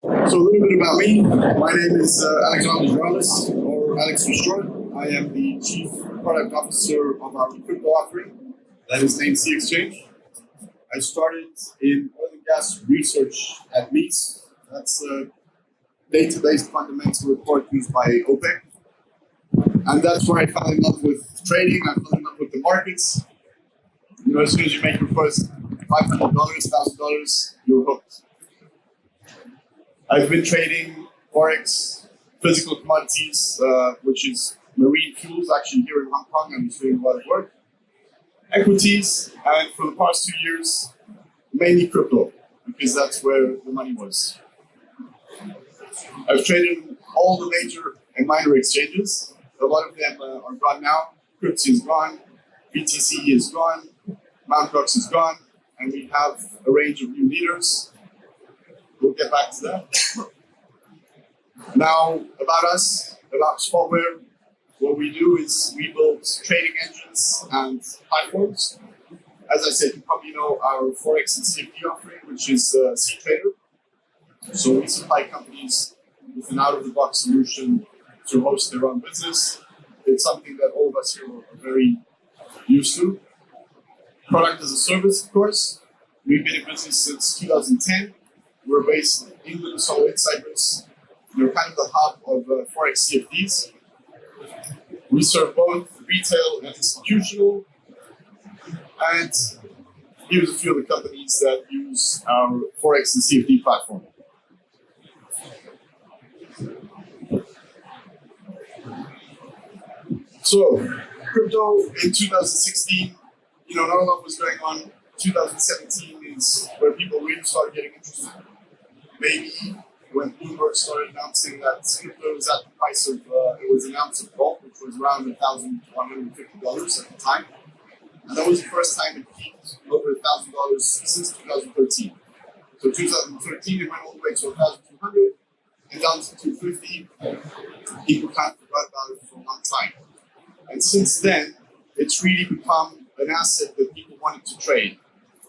So a little bit about me. My name is Alexander Geralis, or Alex for short. I am the Chief Product Officer of our crypto offering that is named cXchange. I started in oil and gas research at Leeds. That's a database fundamental report used by OPEC. And that's where I fell in love with trading. I fell in love with the markets. You know, as soon as you make your first $500, $1,000, you're hooked. I've been trading Forex, physical commodities, which is marine fuels, actually here in Hong Kong. I'm doing a lot of work. Equities, and for the past 2 years, mainly crypto, because that's where the money was. I've traded all the major and minor exchanges. A lot of them are gone now. Crypto is gone, BTC is gone, Mt. Gox is gone, and we have a range of new leaders. We'll get back to that. Now, about us, about Spotware, what we do is we build trading engines and platforms. As I said, you probably know our Forex and CFD offering, which is cTrader. So we supply companies with an out-of-the-box solution to host their own business. It's something that all of us here are very used to. Product as a service, of course. We've been in business since 2010. We're based in England, so in Cyprus. We're kind of the hub of Forex CFDs. We serve both retail and institutional. And here's a few of the companies that use our Forex and CFD platform. So, crypto in 2016, not a lot was going on. 2017 is where people really started getting interested. Maybe when Bloomberg started announcing that crypto was at the price of, it was an ounce of gold, which was around $1,150 at the time. And that was the first time it peaked over $1,000 since 2013. So 2013, it went all the way to 1,200 and down to 250. People kind of forgot about it for a long time. And since then, it's really become an asset that people wanted to trade.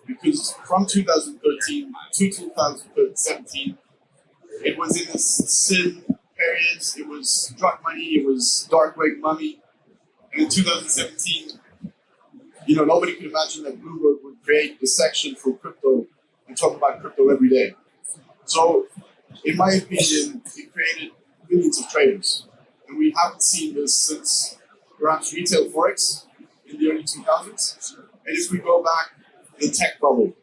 Because from 2013 to 2017, it was in this sin period, it was drug money, it was dark web money. And in 2017, nobody could imagine that Bloomberg would create a section for crypto and talk about crypto every day. So, in my opinion, it created millions of traders. And we haven't seen this since perhaps retail Forex in the early 2000s. And if we go back, the tech bubble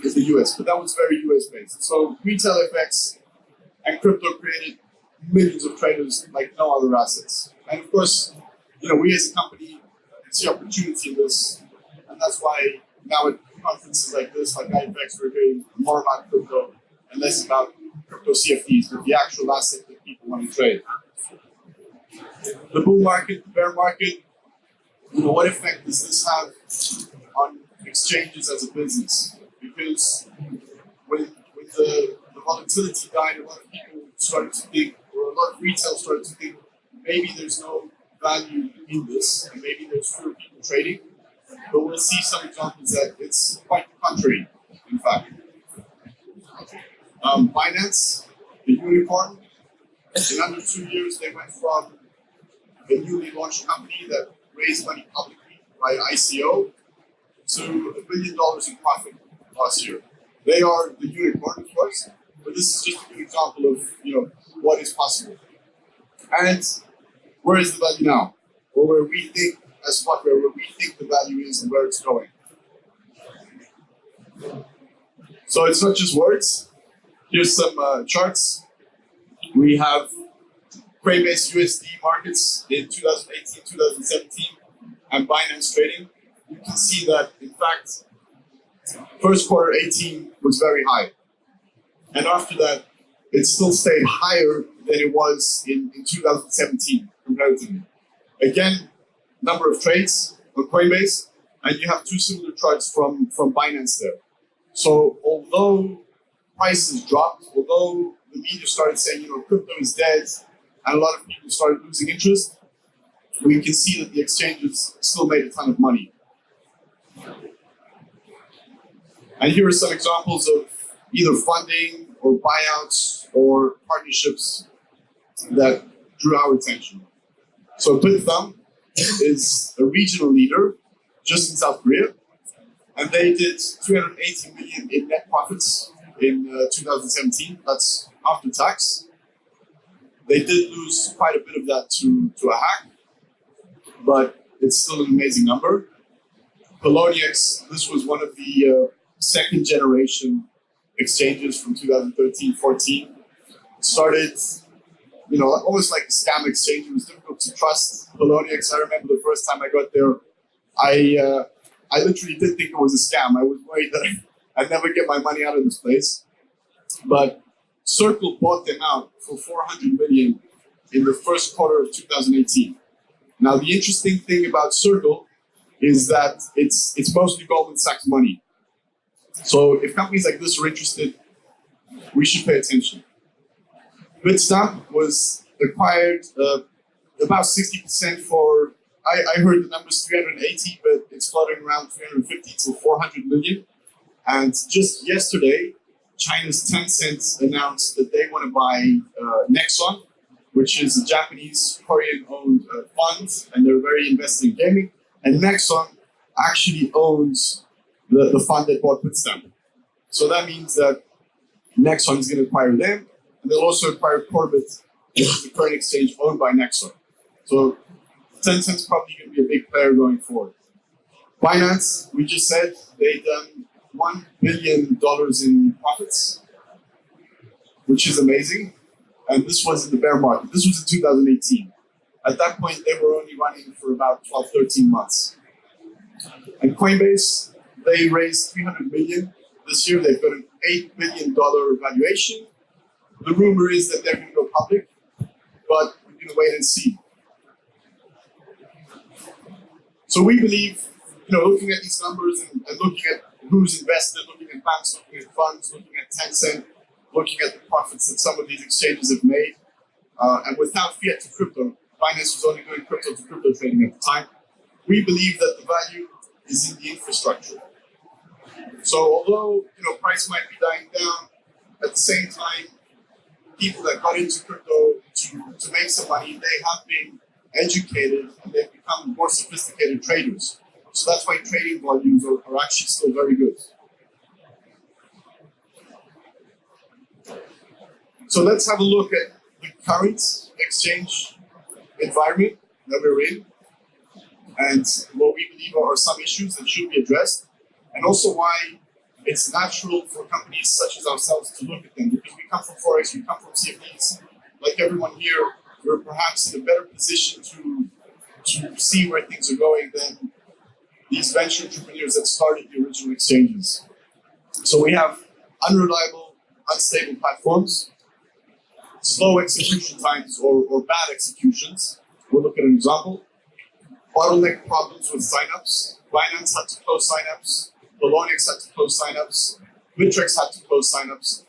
is the US, but that was very US based. So retail FX and crypto created millions of traders like no other assets. And of course, we as a company see opportunity in this, and that's why now at conferences like this, like iFX, we're hearing more about crypto and less about crypto CFDs, but the actual asset that people want to trade. The bull market, the bear market, what effect does this have on exchanges as a business? Because when the volatility died, a lot of people started to think, or a lot of retail started to think, maybe there's no value in this, and maybe there's fewer people trading. But we'll see some examples that it's quite the contrary, in fact. Binance, the unicorn, in under 2 years, they went from a newly launched company that raised money publicly by ICO to $1 billion in profit last year. They are the unicorn, of course, but this is just a good example of what is possible. And where is the value now? Or where we think, as Spotware, where we think the value is and where it's going. So it's not just words. Here's some charts. We have Coinbase USD markets in 2018, 2017, and Binance trading. You can see that, in fact, first quarter 18 was very high. And after that, it still stayed higher than it was in 2017, comparatively. Again, number of trades on Coinbase, and you have two similar charts from Binance there. So although prices dropped, although the media started saying, crypto is dead, and a lot of people started losing interest, we can see that the exchanges still made a ton of money. And here are some examples of either funding or buyouts or partnerships that drew our attention. So Thumb is a regional leader just in South Korea, and they did 380 million in net profits in 2017. That's after tax. They did lose quite a bit of that to a hack, but it's still an amazing number. Poloniex, this was one of the second generation exchanges from 2013-14. It started, almost like a scam exchange. It was difficult to trust Poloniex. I remember the first time I got there, I literally did think it was a scam. I was worried that I'd never get my money out of this place. But Circle bought them out for 400 million in the first quarter of 2018. Now, the interesting thing about Circle is that it's mostly Goldman Sachs money. So if companies like this are interested, we should pay attention. Bitstamp was acquired about 60% for, I heard the numbers 380, but it's floating around 350 to 400 million. And just yesterday, China's Tencent announced that they want to buy Nexon, which is a Japanese Korean-owned fund, and they're very invested in gaming. And Nexon actually owns the fund that bought Bitstamp. So that means that Nexon is going to acquire them, and they'll also acquire Corbett, which is the current exchange owned by Nexon. So Tencent's probably going to be a big player going forward. Binance, we just said, they've done $1 billion in profits, which is amazing. And this was in the bear market. This was in 2018. At that point, they were only running for about 12, 13 months. And Coinbase, they raised $300 million. This year, they've got an $8 billion valuation. The rumor is that they're going to go public, but we're going to wait and see. So we believe, looking at these numbers and looking at who's invested, looking at banks, looking at funds, looking at Tencent, looking at the profits that some of these exchanges have made, and without fiat to crypto, Binance was only doing crypto to crypto trading at the time. We believe that the value is in the infrastructure. So although price might be dying down, at the same time, people that got into crypto to make some money, they have been educated and they've become more sophisticated traders. So that's why trading volumes are actually still very good. So let's have a look at the current exchange environment that we're in and what we believe are some issues that should be addressed, and also why it's natural for companies such as ourselves to look at them, because we come from Forex, we come from CFDs. Like everyone here, we're perhaps in a better position to see where things are going than these venture entrepreneurs that started the original exchanges. So we have unreliable, unstable platforms, slow execution times or bad executions. We'll look at an example. Bottleneck problems with signups. Binance had to close signups. Poloniex had to close signups. Bittrex had to close signups.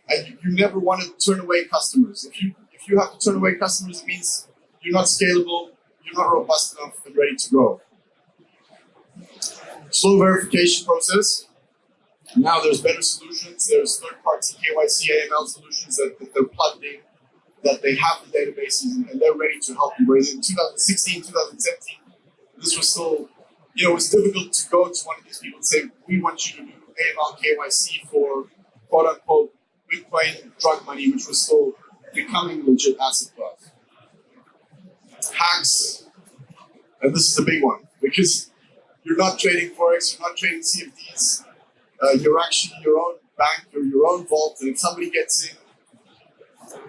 And you never want to turn away customers. If you have to turn away customers, it means you're not scalable, you're not robust enough and ready to grow. Slow verification process. Now there's better solutions. There's third-party KYC, AML solutions that they're plugged in, that they have the databases and they're ready to help you. Whereas in 2016, 2017, this was still, it was difficult to go to one of these people and say, we want you to do AML, KYC for quote-unquote Bitcoin drug money, which was still becoming a legit asset class. Hacks, and this is a big one, because you're not trading Forex, you're not trading CFDs, you're actually your own bank or your own vault, and if somebody gets in,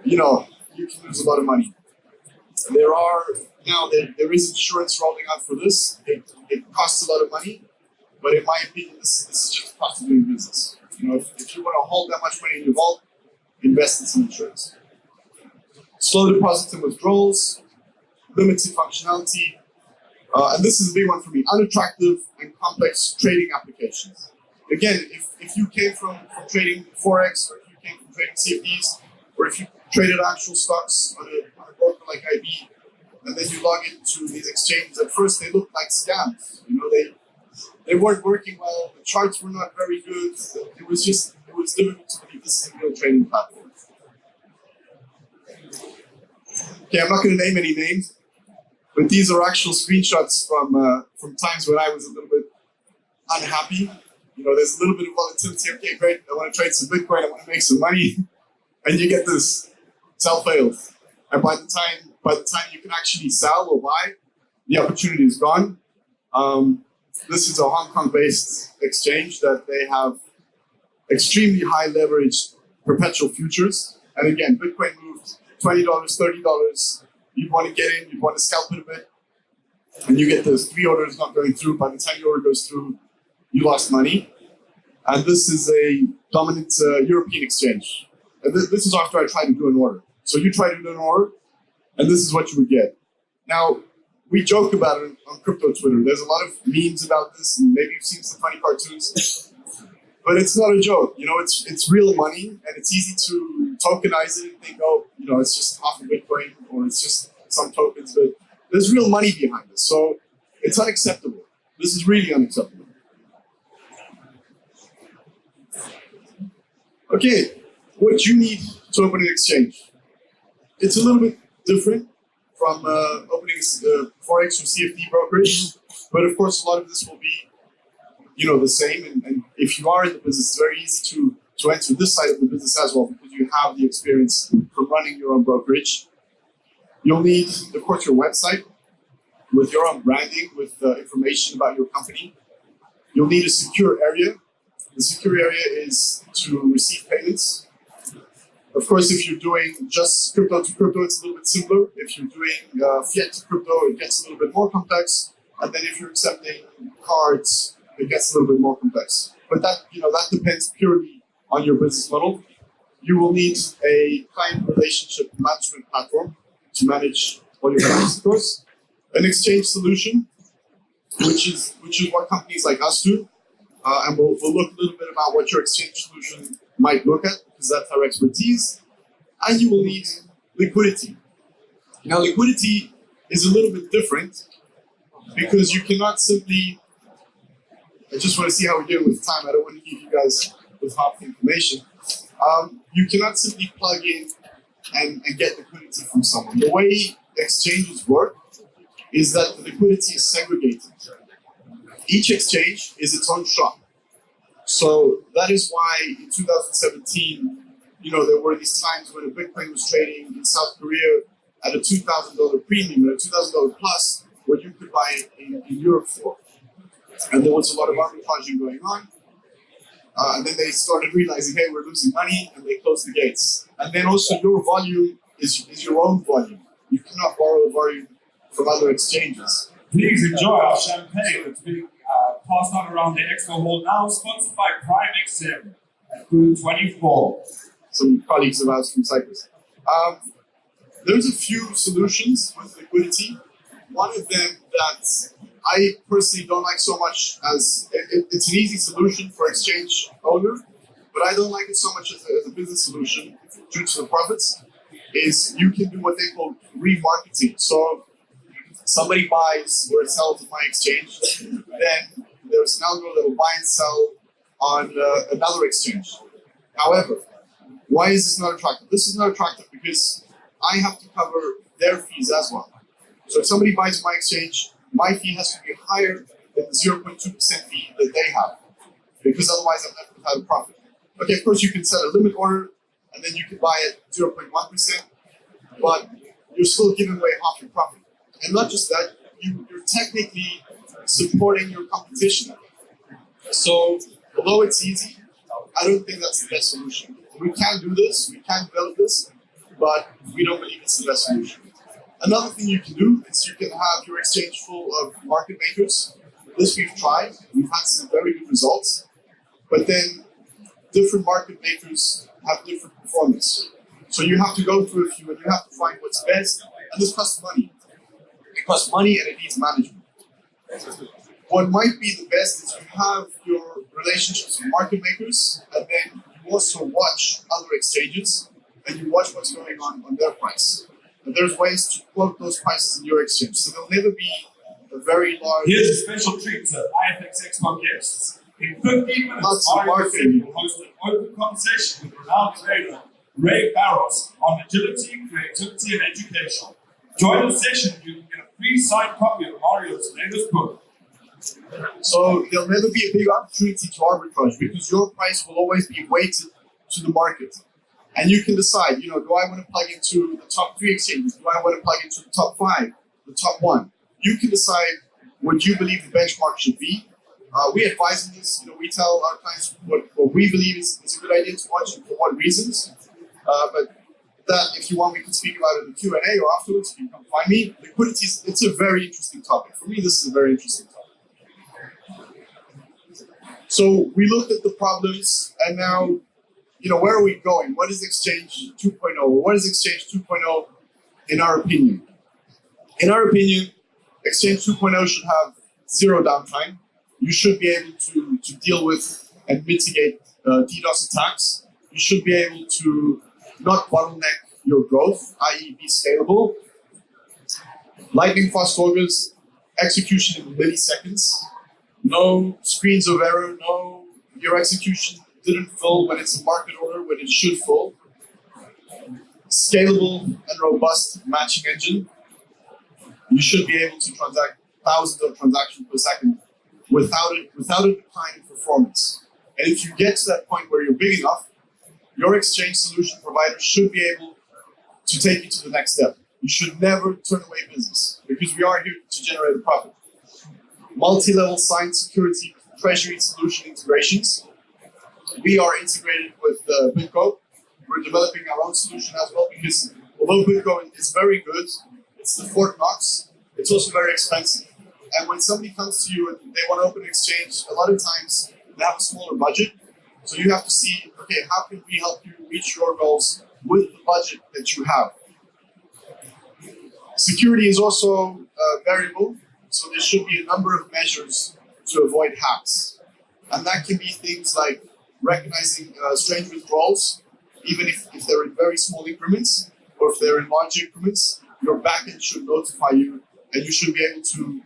you can lose a lot of money. There is insurance rolling out for this. It costs a lot of money, but in my opinion, this is just cost of doing business. If you want to hold that much money in your vault, invest in some insurance. Slow deposits and withdrawals, limited functionality, and this is a big one for me, unattractive and complex trading applications. Again, if you came from trading Forex, or if you came from trading CFDs, or if you traded actual stocks on a broker like IB, and then you log into these exchanges, at first they looked like scams. They weren't working well, the charts were not very good, it was difficult to believe. this is a real trading platform. Okay, I'm not going to name any names, but these are actual screenshots from times when I was a little bit unhappy. You know, there's a little bit of volatility. Okay, great. I want to trade some Bitcoin. I want to make some money, and you get this sell failed. And by the time you can actually sell or buy, the opportunity is gone. This is a Hong Kong-based exchange that they have extremely high leveraged perpetual futures. And again, Bitcoin moved $20, $30. You want to get in, you want to scalp it a bit, and you get this 3 orders not going through. By the time your order goes through, you lost money. And this is a dominant European exchange. And this is after I tried to do an order. So you try to do an order, and this is what you would get. Now, we joke about it on crypto Twitter. There's a lot of memes about this, and maybe you've seen some funny cartoons. But it's not a joke. You know, it's real money, and it's easy to tokenize it and think, oh, you know, it's just half a Bitcoin, or it's just some tokens. But there's real money behind this. So it's unacceptable. This is really unacceptable. Okay, what you need to open an exchange. It's a little bit different from opening Forex or CFD brokerage, but of course a lot of this will be, you know, the same. And if you are in the business, it's very easy to enter this side of the business as well, because you have the experience from running your own brokerage. You'll need, of course, your website with your own branding, with information about your company. You'll need a secure area. The secure area is to receive payments. Of course, if you're doing just crypto to crypto, it's a little bit simpler. If you're doing fiat to crypto, it gets a little bit more complex. And then if you're accepting cards, it gets a little bit more complex. But that, you know, that depends purely on your business model. You will need a client relationship management platform to manage all your clients, of course. An exchange solution, which is what companies like us do. And we'll look a little bit about what your exchange solution might look at, because that's our expertise. And you will need liquidity. Now, liquidity is a little bit different because you cannot simply, I just want to see how we're doing with time. I don't want to give you guys with half the information. You cannot simply plug in and get liquidity from someone. The way exchanges work is that the liquidity is segregated. Each exchange is its own shop. So that is why in 2017, you know, there were these times when a Bitcoin was trading in South Korea at a $2,000 premium, at a $2,000 plus, what you could buy it in Europe for. And there was a lot of arbitraging going on. And then they started realizing, hey, we're losing money, and they closed the gates. And then also your volume is your own volume. You cannot borrow volume from other exchanges. Please enjoy our champagne that's being passed on around the Expo Hall now, sponsored by Prime XM at Room 24. Some colleagues of ours from Cyprus. There's a few solutions with liquidity. One of them that I personally don't like so much as, it's an easy solution for exchange owner, but I don't like it so much as a business solution due to the profits, is you can do what they call remarketing. So somebody buys or sells on my exchange, then there's an algo that will buy and sell on another exchange. However, why is this not attractive? This is not attractive because I have to cover their fees as well. So if somebody buys my exchange, my fee has to be higher than the 0.2% fee that they have, because otherwise I'm left without a profit. Okay, of course you can set a limit order, and then you can buy at 0.1%, but you're still giving away half your profit. And not just that, you're technically supporting your competition. So although it's easy, I don't think that's the best solution. We can do this, we can develop this, but we don't believe it's the best solution. Another thing you can do is you can have your exchange full of market makers. This we've tried, we've had some very good results, but then different market makers have different performance. So you have to go through a few and you have to find what's best, and this costs money. It costs money and it needs management. What might be the best is you have your relationships with market makers, and then you also watch other exchanges and you watch what's going on their price. And there's ways to quote those prices in your exchange. So there'll never be a very large... Here's a special treat to iFX Expo guests. In 15 minutes, Lots of marketing. will host an open conversation with renowned trader Ray Barros on agility, creativity, and education. Join the session, you can get a free signed copy of Mario's latest book. So there'll never be a big opportunity to arbitrage because your price will always be weighted to the market. And you can decide, do I want to plug into the top 3 exchanges? Do I want to plug into the top 5, the top 1? You can decide what you believe the benchmark should be. We advise on this. We tell our clients what we believe is a good idea to watch and for what reasons. But that, if you want, we can speak about it in the Q&A or afterwards. You can come find me. Liquidity it's a very interesting topic. For me, this is a very interesting topic. So we looked at the problems, and now, where are we going? What is Exchange 2.0? What is Exchange 2.0 in our opinion? In our opinion, Exchange 2.0 should have 0 downtime. You should be able to deal with and mitigate DDoS attacks. You should be able to not bottleneck your growth, i.e. be scalable. Lightning fast orders, execution in milliseconds. No screens of error, no, your execution didn't fill when it's a market order, when it should fill. Scalable and robust matching engine. You should be able to transact thousands of transactions per second without a decline in performance. And if you get to that point where you're big enough, your exchange solution provider should be able to take you to the next step. You should never turn away business because we are here to generate a profit. Multi-level sign security treasury solution integrations. We are integrated with BitGo. We're developing our own solution as well because although BitGo is very good, it's the Fort Knox, it's also very expensive. And when somebody comes to you and they want to open an exchange, a lot of times they have a smaller budget. So you have to see, okay, how can we help you reach your goals with the budget that you have? Security is also variable. So there should be a number of measures to avoid hacks. And that can be things like recognizing strange withdrawals, even if they're in very small increments, or if they're in large increments, your backend should notify you, and you should be able to,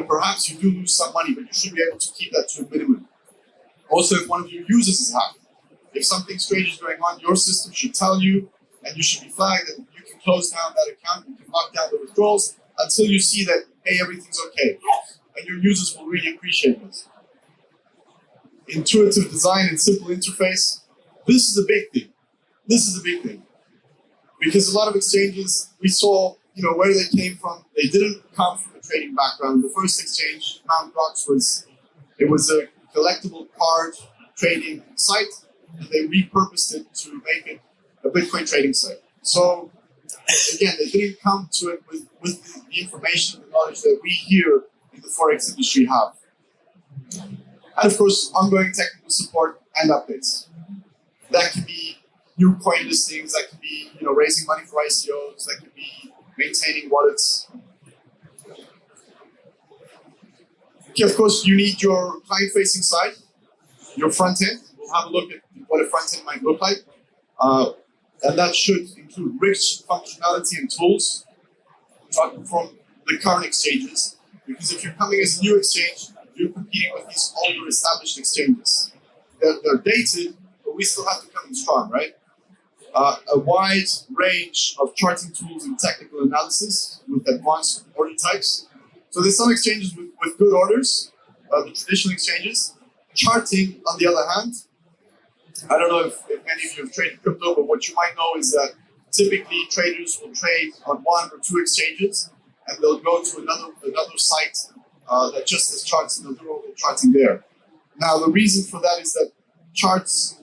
perhaps you do lose some money, but you should be able to keep that to a minimum. Also, if one of your users is hacked, if something strange is going on, your system should tell you, and you should be flagged, and you can close down that account, you can lock down the withdrawals, until you see that, hey, everything's okay. And your users will really appreciate this. Intuitive design and simple interface. This is a big thing. This is a big thing. Because a lot of exchanges, we saw, where they came from. They didn't come from a trading background. The first exchange, Mt. Gox, was a collectible card trading site, and they repurposed it to make it a Bitcoin trading site. So, again, they didn't come to it with the information and knowledge that we here in the Forex industry have. And of course, ongoing technical support and updates. That can be new coin listings, that can be raising money for ICOs, that can be maintaining wallets. Okay, of course, you need your client-facing side, your front end. We'll have a look at what a front end might look like. And that should include rich functionality and tools from the current exchanges. Because if you're coming as a new exchange, you're competing with these older established exchanges. They're dated, but we still have to come in strong, right? A wide range of charting tools and technical analysis with advanced order types. So there's some exchanges with good orders, the traditional exchanges. Charting, on the other hand, I don't know if many of you have traded crypto, but what you might know is that typically traders will trade on 1 or 2 exchanges, and they'll go to another site that just has charts, and they'll do all the charting there. Now, the reason for that is that charts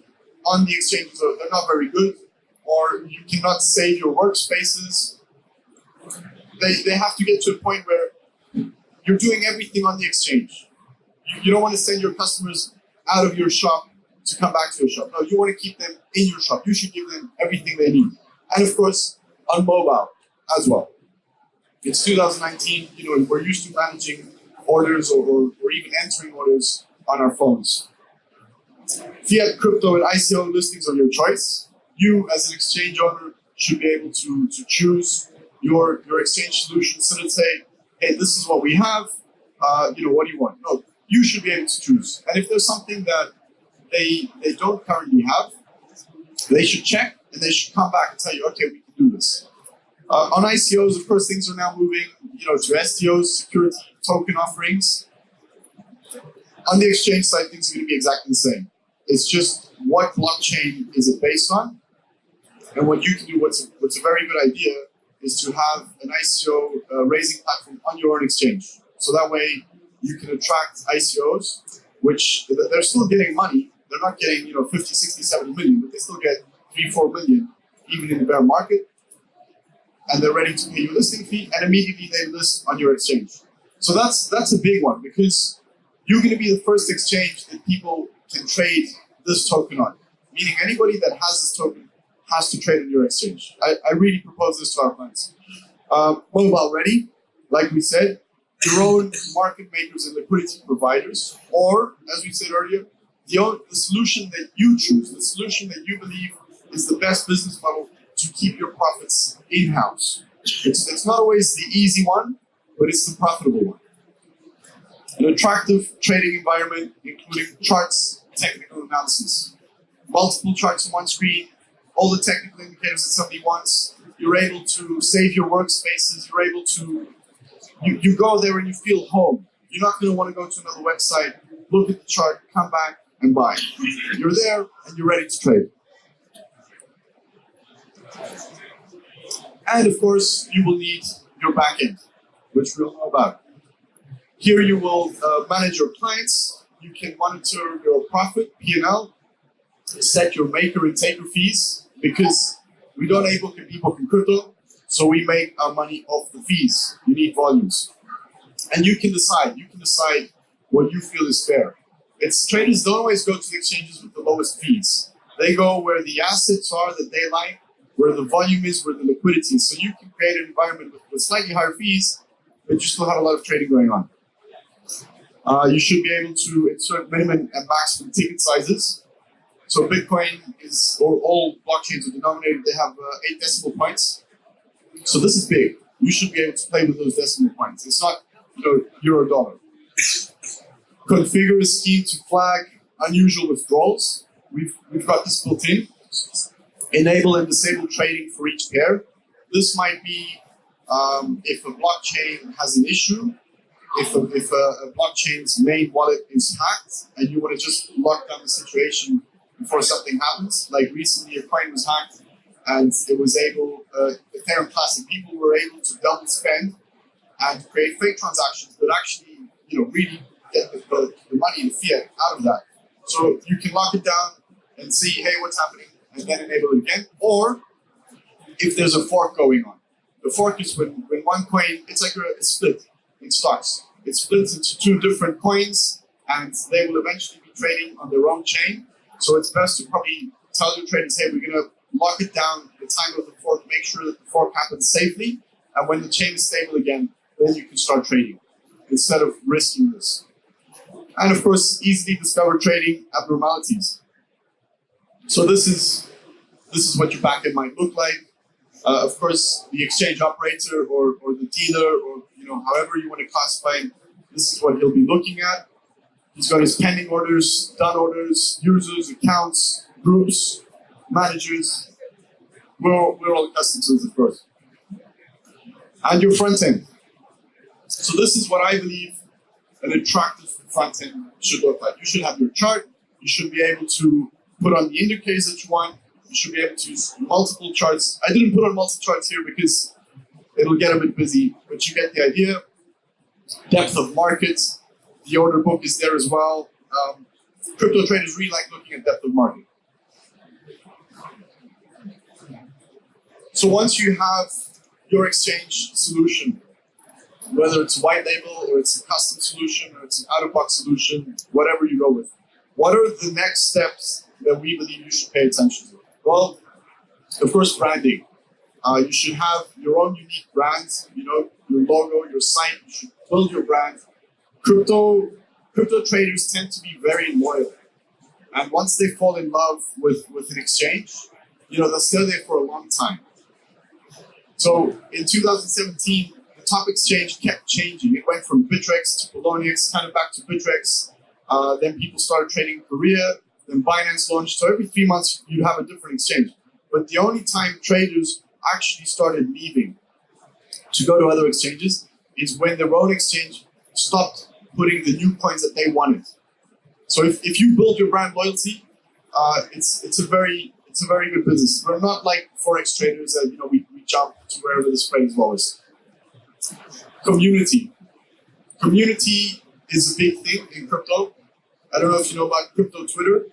on the exchanges they're not very good, or you cannot save your workspaces. They have to get to a point where you're doing everything on the exchange. You don't want to send your customers out of your shop to come back to your shop. No, you want to keep them in your shop. You should give them everything they need. And of course, on mobile as well. It's 2019, and we're used to managing orders or even entering orders on our phones. Fiat, crypto, and ICO listings of your choice. You, as an exchange owner, should be able to choose your exchange solution. So to say, hey, this is what we have. What do you want? No, you should be able to choose. And if there's something that they don't currently have, They should check and they should come back and tell you, okay, we can do this. On ICOs, of course, things are now moving, to STOs, security token offerings. On the exchange side, things are going to be exactly the same. It's just what blockchain is it based on, and what you can do. What's a very good idea is to have an ICO raising platform on your own exchange. So that way you can attract ICOs, which they're still getting money. They're not getting 50, 60, 70 million, but they still get 3, 4 million, even in the bear market. And they're ready to pay you a listing fee, and immediately they list on your exchange. So that's a big one, because you're going to be the first exchange that people can trade this token on. Meaning anybody that has this token has to trade on your exchange. I really propose this to our clients. Mobile ready, like we said, your own market makers and liquidity providers, or as we said earlier, the solution that you choose, the solution that you believe is the best business model to keep your profits in-house. It's not always the easy one, but it's the profitable one. An attractive trading environment, including charts, technical analysis. Multiple charts on one screen, all the technical indicators that somebody wants. You're able to save your workspaces. You're able to, you go there and you feel home. You're not going to want to go to another website, look at the chart, come back and buy. You're there and you're ready to trade. And of course, you will need your backend, which we'll know about. Here you will manage your clients. You can monitor your profit, P&L, set your maker and taker fees, because we don't able to compete in crypto, so we make our money off the fees. You need volumes. And you can decide what you feel is fair. Traders don't always go to the exchanges with the lowest fees. They go where the assets are that they like, where the volume is, where the liquidity is. So you can create an environment with slightly higher fees, but you still have a lot of trading going on. You should be able to insert minimum and maximum ticket sizes. So Bitcoin or all blockchains are denominated, they have 8 decimal points. So this is big. You should be able to play with those decimal points. It's not euro dollar. Configure a scheme to flag unusual withdrawals. We've got this built in. Enable and disable trading for each pair. This might be if a blockchain has an issue, if a blockchain's main wallet is hacked and you want to just lock down the situation before something happens. Like recently, a coin was hacked and it was able, Ethereum Classic, people were able to double spend and create fake transactions, but actually, really get the money and fiat out of that. So you can lock it down and see, hey, what's happening, and then enable it again. Or if there's a fork going on. The fork is when one coin, it's like a split in stocks. It splits into 2 different coins, and they will eventually be trading on their own chain. So it's best to probably tell your traders, hey, we're going to lock it down at the time of the fork, make sure that the fork happens safely, and when the chain is stable again, then you can start trading instead of risking this. And of course, easily discover trading abnormalities. So this is what your backend might look like. Of course, the exchange operator or the dealer, or however you want to classify him, this is what he'll be looking at. He's got his pending orders, done orders, users, accounts, groups, managers. We're all accustomed to this, of course. And your front end. So this is what I believe an attractive front end should look like. You should have your chart. You should be able to put on the indicators that you want. You should be able to use multiple charts. I didn't put on multiple charts here because it'll get a bit busy, but you get the idea. Depth of markets. The order book is there as well. Crypto traders really like looking at depth of market. So once you have your exchange solution, whether it's white label or it's a custom solution or it's an out-of-box solution, whatever you go with, what are the next steps that we believe you should pay attention to? Well, of course, branding. You should have your own unique brand, your logo, your site. You should build your brand. Crypto traders tend to be very loyal. And once they fall in love with an exchange, they'll stay there for a long time. So in 2017, the top exchange kept changing. It went from Bitrex to Poloniex, kind of back to Bitrex. Then people started trading in Korea. then Binance launched. So every 3 months, you'd have a different exchange. But the only time traders actually started leaving to go to other exchanges is when their own exchange stopped putting the new coins that they wanted. So if you build your brand loyalty, it's a very good business. We're not like forex traders that we jump to wherever the spread is lowest. Community is a big thing in crypto. I don't know if you know about crypto Twitter.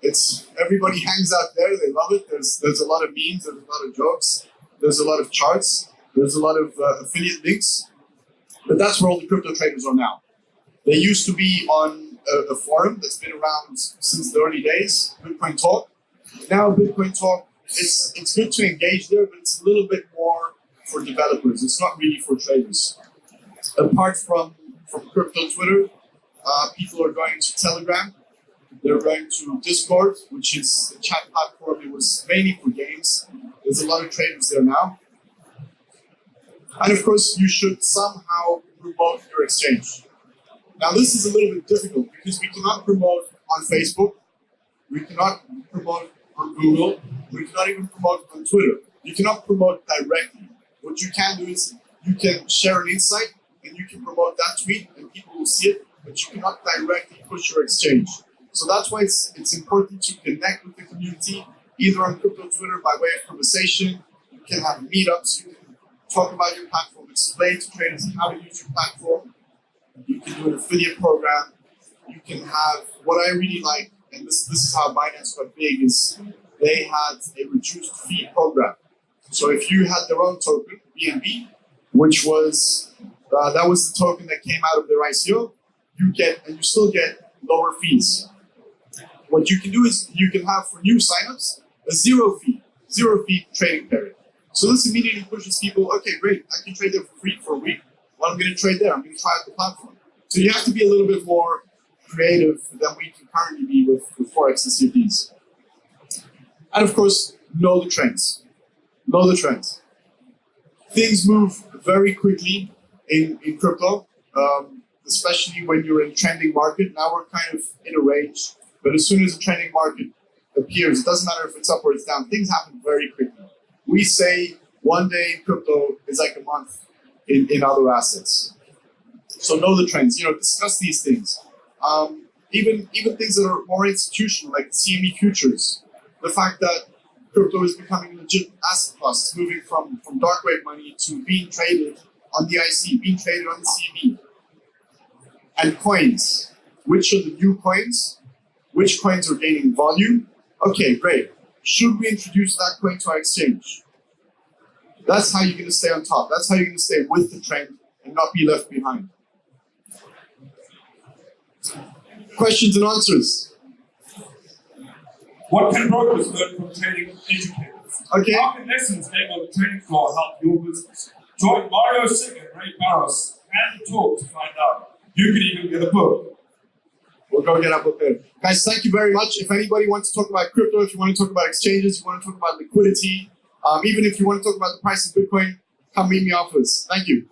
It's everybody hangs out there. They love it. There's a lot of memes. There's a lot of jokes. There's a lot of charts. There's a lot of affiliate links. But that's where all the crypto traders are now. They used to be on a forum that's been around since the early days, Bitcoin Talk. Now Bitcoin Talk, it's good to engage there, but it's a little bit more for developers. It's not really for traders. Apart from crypto Twitter, people are going to Telegram. They're going to Discord, which is a chat platform. It was mainly for games. There's a lot of traders there now. And of course, you should somehow promote your exchange. Now, this is a little bit difficult because we cannot promote on Facebook. We cannot promote on Google. We cannot even promote on Twitter. You cannot promote directly. What you can do is you can share an insight and you can promote that tweet and people will see it, but you cannot directly push your exchange. So that's why it's important to connect with the community, either on crypto Twitter by way of conversation. You can have meetups. You can talk about your platform, explain to traders how to use your platform. You can do an affiliate program. You can have what I really like, and this is how Binance got big, is they had a reduced fee program. So if you had their own token, BNB, which was that was the token that came out of their ICO, you still get lower fees. What you can do is you can have for new signups a zero fee trading period. So this immediately pushes people, okay, great, I can trade there for free for a week. Well, I'm going to trade there. I'm going to try out the platform. So you have to be a little bit more creative than we can currently be with Forex and CFDs. And of course, know the trends. Know the trends. Things move very quickly in crypto, especially when you're in a trending market. Now we're kind of in a range, but as soon as a trending market appears, it doesn't matter if it's up or it's down, things happen very quickly. We say one day in crypto is like a month in other assets. So know the trends, discuss these things. Even things that are more institutional, like CME futures. The fact that crypto is becoming a legit asset class. It's moving from dark web money to being traded on the IC, being traded on the CME. And coins. Which are the new coins? Which coins are gaining volume? Okay, great. Should we introduce that coin to our exchange? That's how you're going to stay on top. That's how you're going to stay with the trend and not be left behind. Questions and answers? What can brokers learn from trading educators? Okay. How can lessons made on the trading floor help your business? Join Mario Singh and Ray Barros and the talk to find out. You can even get a book. We'll go get a book there. Guys, thank you very much. If anybody wants to talk about crypto, if you want to talk about exchanges, you want to talk about liquidity, even if you want to talk about the price of Bitcoin, come meet me afterwards. Thank you.